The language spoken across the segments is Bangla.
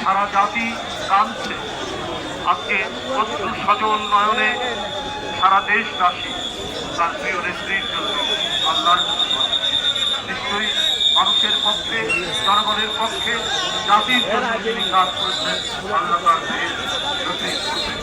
সারা জাতি কাঁদছে। আজকে অশ্রু সজল নয়নে সারা দেশবাসী তার প্রিয় নেত্রীর জন্য আল্লাহর নিশ্চয়ই মানুষের পক্ষে, জনগণের পক্ষে, জাতির জন্য তিনি কাজ করেছেন। আল্লাহ তার দেশ নথির করবেন।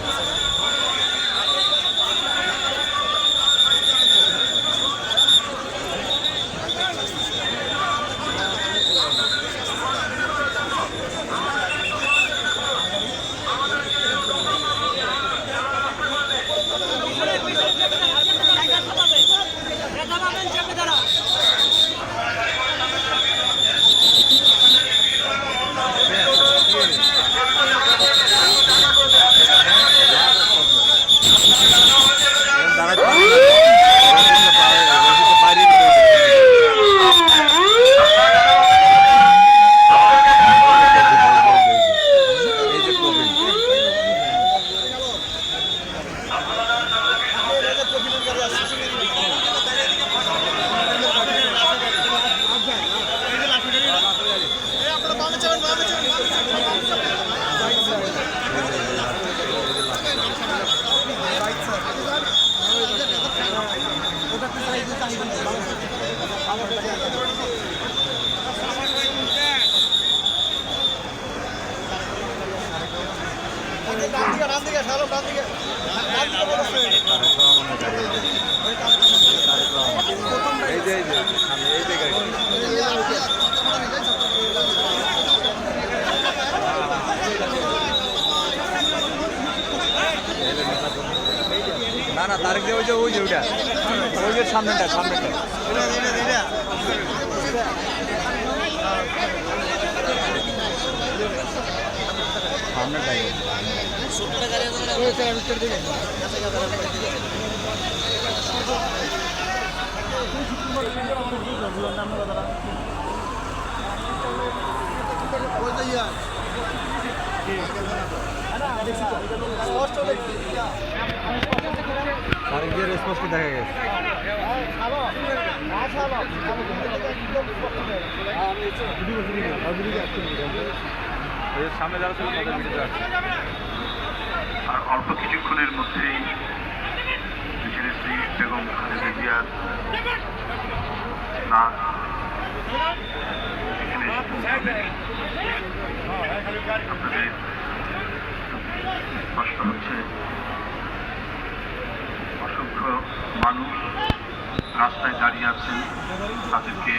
না না তারিখ দিয়ে ওই যে ওইটা ওই যে সামনেটা সামনেটাই তারিখ দিয়ে স্পষ্ট দেখা গেছে। সামনে যারা ছিল তাদের ভিডিও আছে। আর অল্প কিছুক্ষণের মধ্যেই বেগম খালেদা জিয়ার না এখানে আপনাদের কষ্ট হচ্ছে। অসংখ্য মানুষ রাস্তায় দাঁড়িয়ে আছেন, তাদেরকে